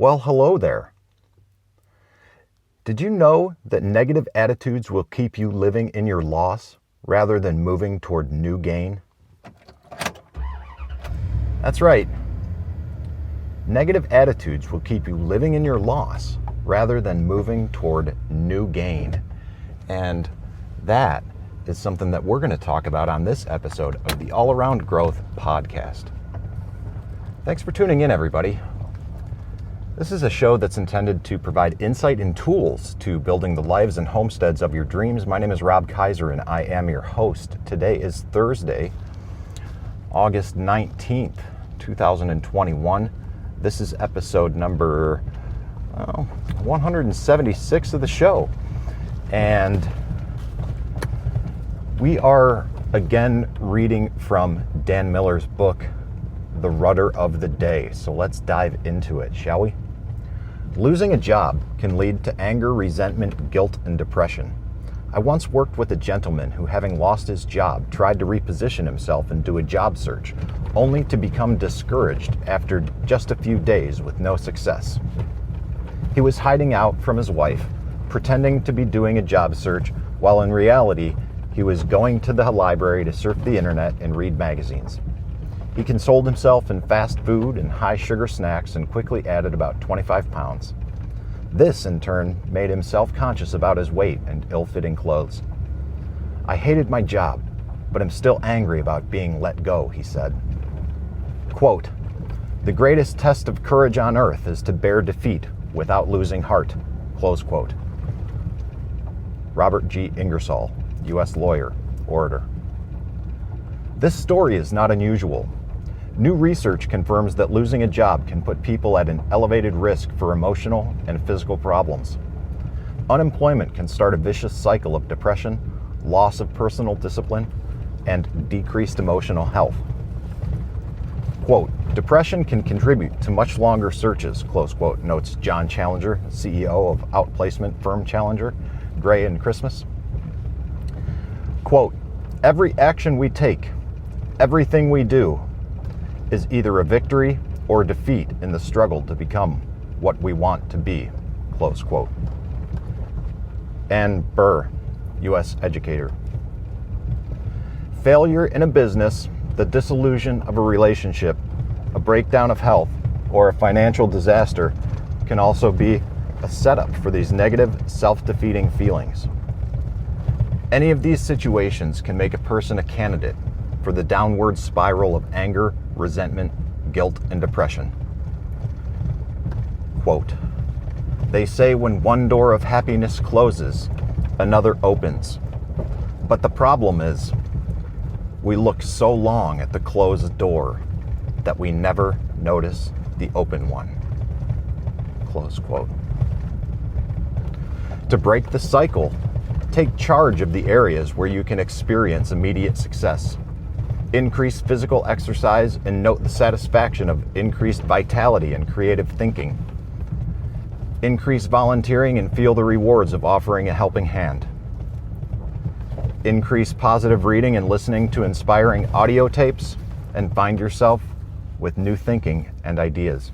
Well, hello there. Did you know that negative attitudes will keep you living in your loss rather than moving toward new gain? That's right. Negative attitudes will keep you living in your loss rather than moving toward new gain. And that is something that we're going to talk about on this episode of the All Around Growth podcast. Thanks for tuning in, everybody. This is a show that's intended to provide insight and tools to building the lives and homesteads of your dreams. My name is Rob Kaiser, and I am your host. Today is Thursday, August 19th, 2021. This is episode number 176 of the show. And we are again reading from Dan Miller's book, The Rudder of the Day. So let's dive into it, shall we? Losing a job can lead to anger, resentment, guilt, and depression. I once worked with a gentleman who, having lost his job, tried to reposition himself and do a job search, only to become discouraged after just a few days with no success. He was hiding out from his wife, pretending to be doing a job search, while in reality, he was going to the library to surf the internet and read magazines. He consoled himself in fast food and high sugar snacks and quickly added about 25 pounds. This, in turn, made him self-conscious about his weight and ill-fitting clothes. I hated my job, but am still angry about being let go, he said. Quote, "The greatest test of courage on earth is to bear defeat without losing heart." Close quote. Robert G. Ingersoll, U.S. lawyer, orator. This story is not unusual. New research confirms that losing a job can put people at an elevated risk for emotional and physical problems. Unemployment can start a vicious cycle of depression, loss of personal discipline, and decreased emotional health. Quote, "Depression can contribute to much longer searches," close quote, notes John Challenger, CEO of outplacement firm Challenger, Gray and Christmas. Quote, "Every action we take, everything we do, is either a victory or defeat in the struggle to become what we want to be," close quote. Ann Burr, U.S. educator. Failure in a business, the dissolution of a relationship, a breakdown of health, or a financial disaster can also be a setup for these negative, self-defeating feelings. Any of these situations can make a person a candidate for the downward spiral of anger, resentment, guilt, and depression. Quote, "They say when one door of happiness closes, another opens. But the problem is, we look so long at the closed door that we never notice the open one." Close quote. To break the cycle, take charge of the areas where you can experience immediate success. Increase physical exercise and note the satisfaction of increased vitality and creative thinking. Increase volunteering and feel the rewards of offering a helping hand. Increase positive reading and listening to inspiring audio tapes, and find yourself with new thinking and ideas.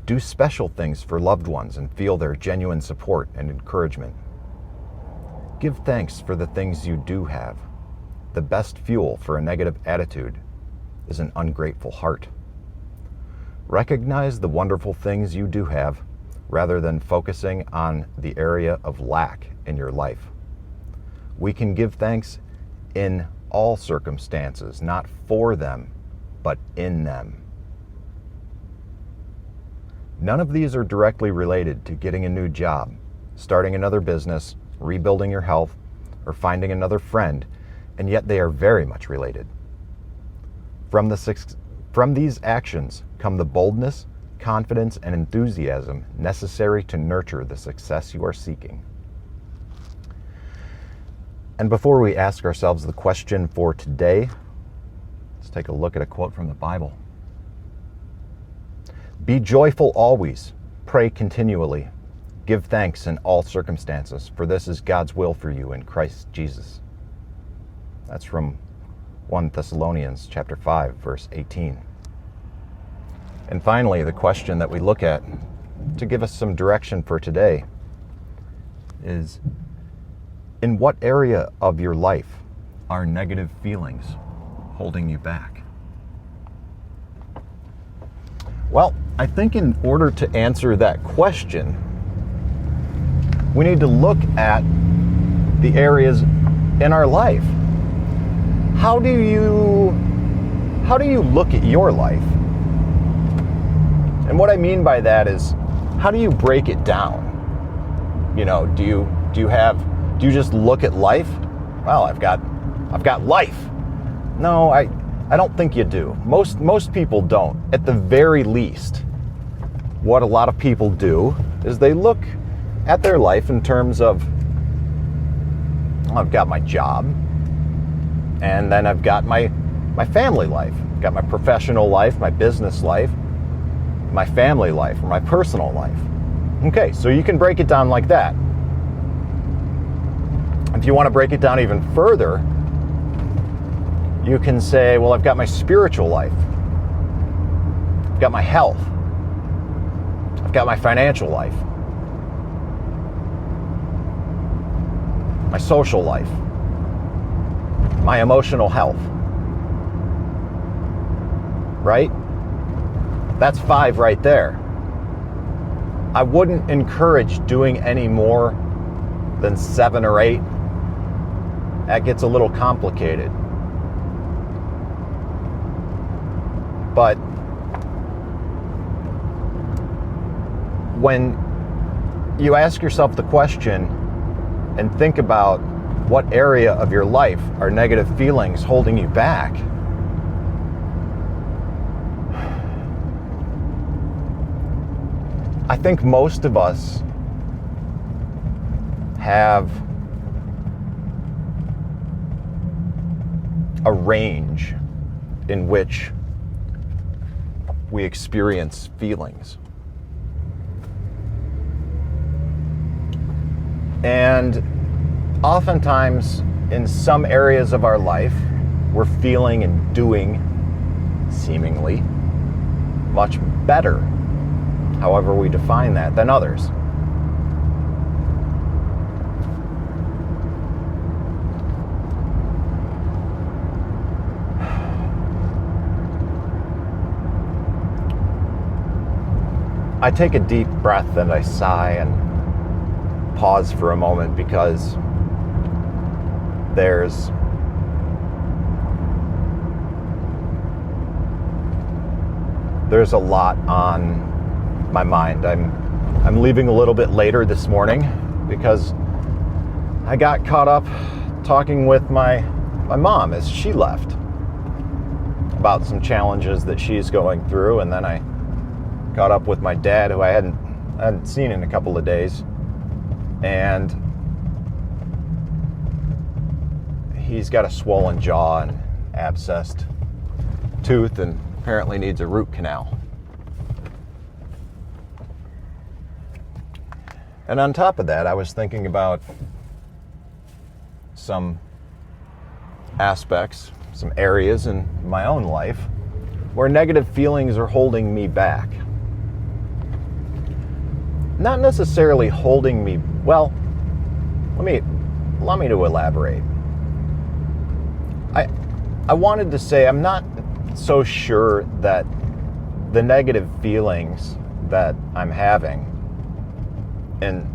Do special things for loved ones and feel their genuine support and encouragement. Give thanks for the things you do have. The best fuel for a negative attitude is an ungrateful heart. Recognize the wonderful things you do have rather than focusing on the area of lack in your life. We can give thanks in all circumstances, not for them, but in them. None of these are directly related to getting a new job, starting another business, rebuilding your health, or finding another friend, and yet they are very much related. From these actions come the boldness, confidence, and enthusiasm necessary to nurture the success you are seeking. And before we ask ourselves the question for today, let's take a look at a quote from the Bible. "Be joyful always, pray continually, give thanks in all circumstances, for this is God's will for you in Christ Jesus." That's from 1 Thessalonians chapter 5, verse 18. And finally, the question that we look at to give us some direction for today is, in what area of your life are negative feelings holding you back? Well, I think in order to answer that question, we need to look at the areas in our life. How do you look at your life? And what I mean by that is, how do you break it down? You know, do you just look at life? Well, I've got life. No, I don't think you do. Most people don't. At the very least, what a lot of people do is they look at their life in terms of, well, I've got my job, and then I've got my family life. I've got my professional life, my business life, my family life, or my personal life. Okay, so you can break it down like that. If you want to break it down even further, you can say, well, I've got my spiritual life. I've got my health. I've got my financial life. My social life. My emotional health. Right? That's 5 right there. I wouldn't encourage doing any more than 7 or 8. That gets a little complicated. But when you ask yourself the question and think about what area of your life are negative feelings holding you back, I think most of us have a range in which we experience feelings. And oftentimes, in some areas of our life, we're feeling and doing, seemingly, much better, however we define that, than others. I take a deep breath and I sigh and pause for a moment, because there's a lot on my mind. I'm leaving a little bit later this morning because I got caught up talking with my mom as she left about some challenges that she's going through, and then I caught up with my dad, who I hadn't seen in a couple of days, and he's got a swollen jaw and abscessed tooth and apparently needs a root canal. And on top of that, I was thinking about some aspects, some areas in my own life where negative feelings are holding me back. Not necessarily holding me, well, allow me to elaborate. I wanted to say I'm not so sure that the negative feelings that I'm having in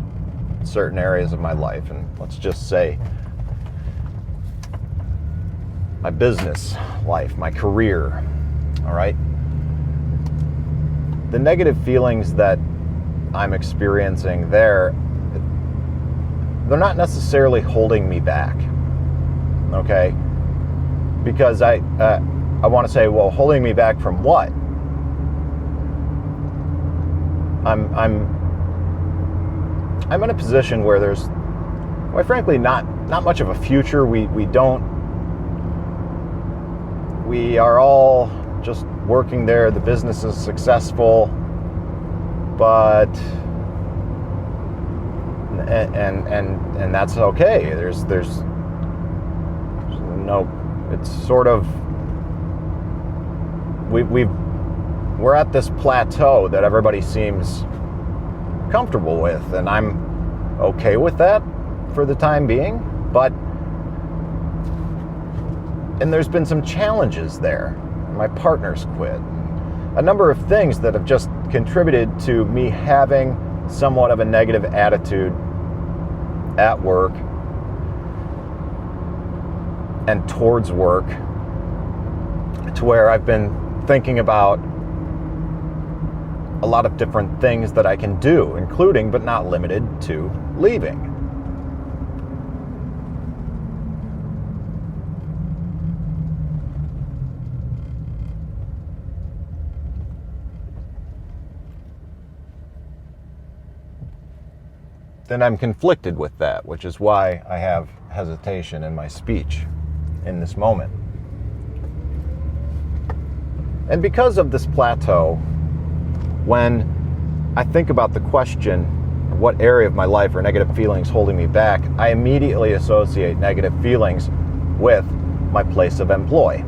certain areas of my life, and let's just say my business life, my career, all right? The negative feelings that I'm experiencing there, they're not necessarily holding me back, okay? Because I want to say, well, holding me back from what? I'm in a position where there's, quite frankly, not much of a future. We are all just working there. The business is successful, but and that's okay. There's no, it's sort of, we've we're at this plateau that everybody seems comfortable with, and I'm okay with that for the time being. And there's been some challenges there. My partner's quit. A number of things that have just contributed to me having somewhat of a negative attitude at work and towards work, to where I've been thinking about a lot of different things that I can do, including but not limited to leaving. Then I'm conflicted with that, which is why I have hesitation in my speech in this moment. And because of this plateau, when I think about the question, what area of my life are negative feelings holding me back, I immediately associate negative feelings with my place of employ.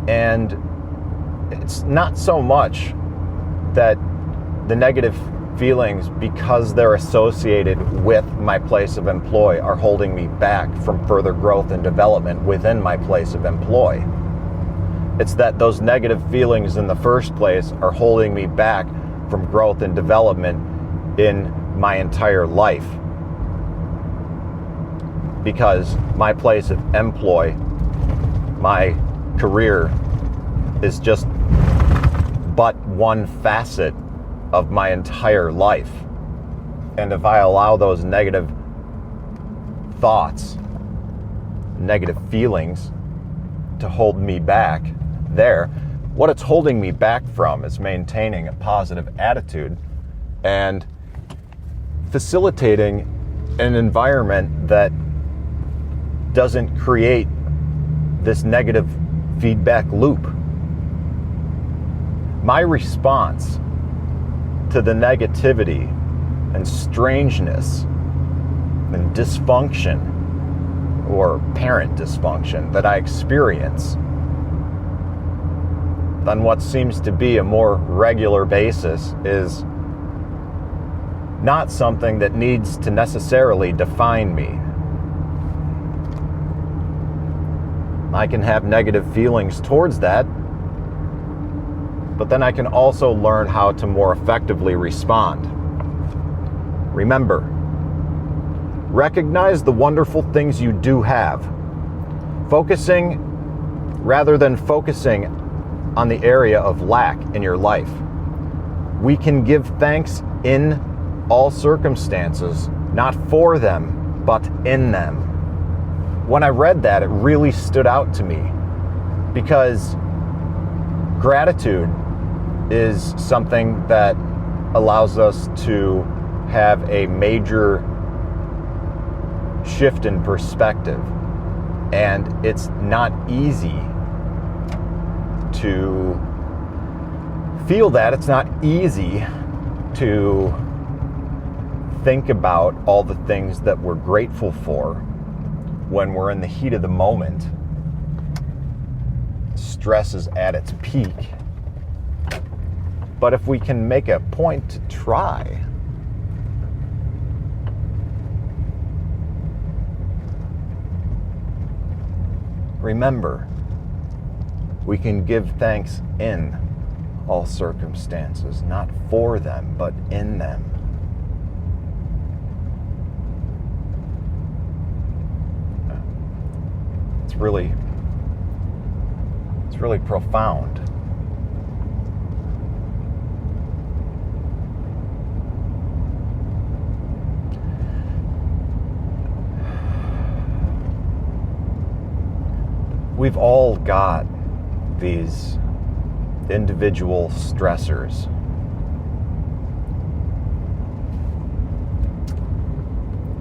And it's not so much that the negative feelings, because they're associated with my place of employ, are holding me back from further growth and development within my place of employ. It's that those negative feelings in the first place are holding me back from growth and development in my entire life. Because my place of employ, my career, is just but one facet of my entire life. And if I allow those negative thoughts, negative feelings to hold me back there, what it's holding me back from is maintaining a positive attitude and facilitating an environment that doesn't create this negative feedback loop. My response to the negativity and strangeness and dysfunction, or parent dysfunction, that I experience on what seems to be a more regular basis is not something that needs to necessarily define me. I can have negative feelings towards that, but then I can also learn how to more effectively respond. Remember, recognize the wonderful things you do have, focusing rather than focusing on the area of lack in your life. We can give thanks in all circumstances, not for them, but in them. When I read that, it really stood out to me, because gratitude is something that allows us to have a major shift in perspective. And it's not easy to feel that. It's not easy to think about all the things that we're grateful for when we're in the heat of the moment. Stress is at its peak. But if we can make a point to try, remember, we can give thanks in all circumstances, not for them, but in them. It's really profound. We've all got these individual stressors.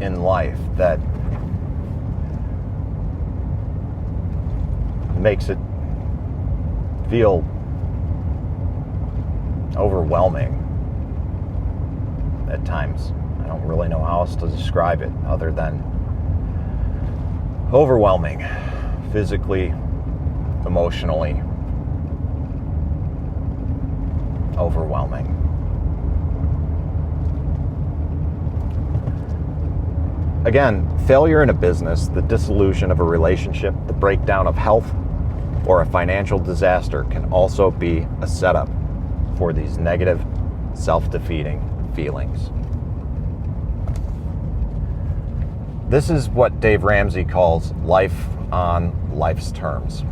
In life that makes it feel overwhelming at times. I don't really know how else to describe it other than overwhelming. physically, emotionally overwhelming. Again, failure in a business, the dissolution of a relationship, the breakdown of health, or a financial disaster can also be a setup for these negative, self-defeating feelings. This is what Dave Ramsey calls life on life's terms.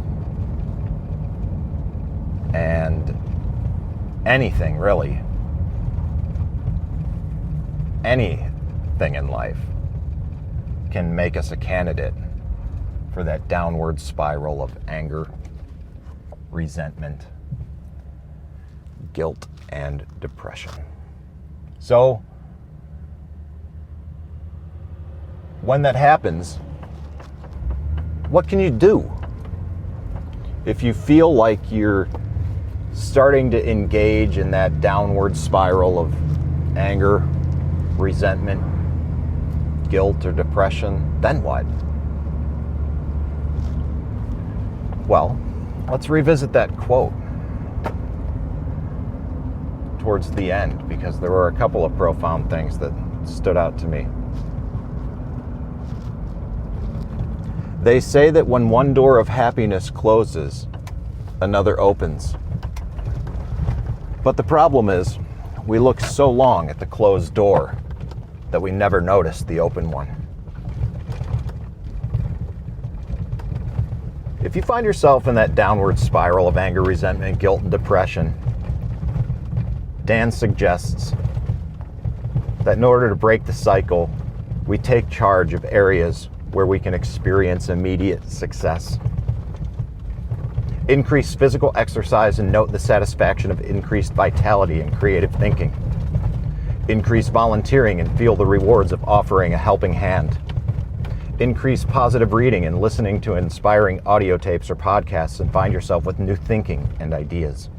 And anything, really, anything in life can make us a candidate for that downward spiral of anger, resentment, guilt, and depression. So, when that happens, what can you do? If you feel like you're starting to engage in that downward spiral of anger, resentment, guilt, or depression, then what? Well, let's revisit that quote towards the end, because there were a couple of profound things that stood out to me. They say that when one door of happiness closes, another opens. But the problem is, we look so long at the closed door that we never notice the open one. If you find yourself in that downward spiral of anger, resentment, guilt, and depression, Dan suggests that in order to break the cycle, we take charge of areas where we can experience immediate success. Increase physical exercise and note the satisfaction of increased vitality and creative thinking. Increase volunteering and feel the rewards of offering a helping hand. Increase positive reading and listening to inspiring audio tapes or podcasts and find yourself with new thinking and ideas.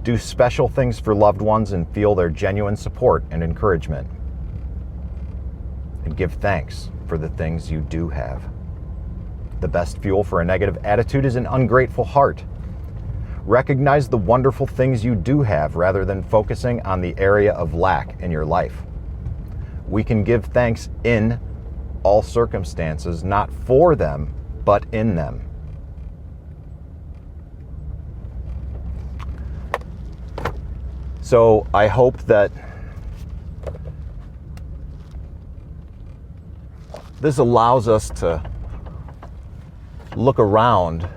Do special things for loved ones and feel their genuine support and encouragement. And give thanks for the things you do have. The best fuel for a negative attitude is an ungrateful heart. Recognize the wonderful things you do have rather than focusing on the area of lack in your life. We can give thanks in all circumstances, not for them, but in them. So I hope that this allows us to look around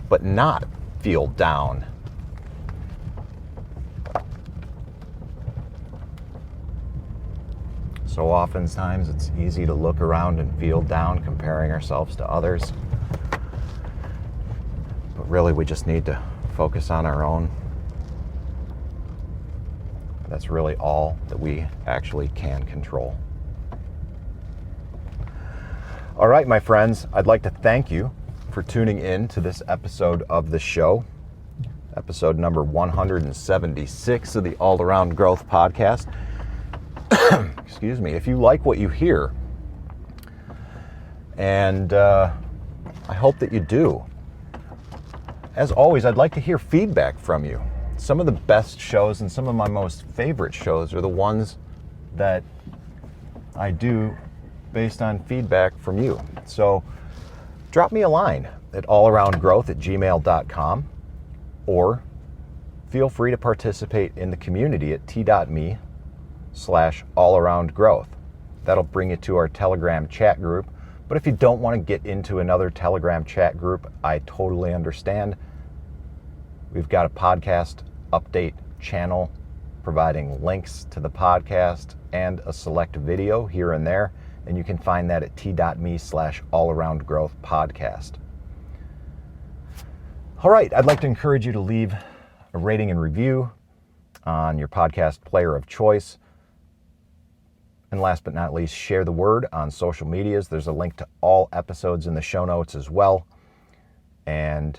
but not feel down. So oftentimes it's easy to look around and feel down, comparing ourselves to others. But really we just need to focus on our own. That's really all that we actually can control. All right, my friends, I'd like to thank you for tuning in to this episode of the show, episode number 176 of the All Around Growth Podcast. Excuse me. If you like what you hear, and I hope that you do, as always, I'd like to hear feedback from you. Some of the best shows and some of my most favorite shows are the ones that I do based on feedback from you. So drop me a line at allaroundgrowth@gmail.com, or feel free to participate in the community at t.me/allaroundgrowth. That'll bring you to our Telegram chat group. But if you don't want to get into another Telegram chat group, I totally understand. We've got a podcast update channel providing links to the podcast and a select video here and there. And you can find that at t.me/allaroundgrowthpodcast. All right, I'd like to encourage you to leave a rating and review on your podcast player of choice. And last but not least, share the word on social medias. There's a link to all episodes in the show notes as well. And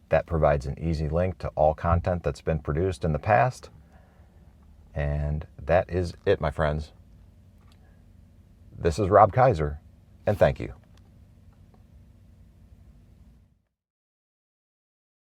that provides an easy link to all content that's been produced in the past. And that is it, my friends. This is Rob Kaiser, and thank you.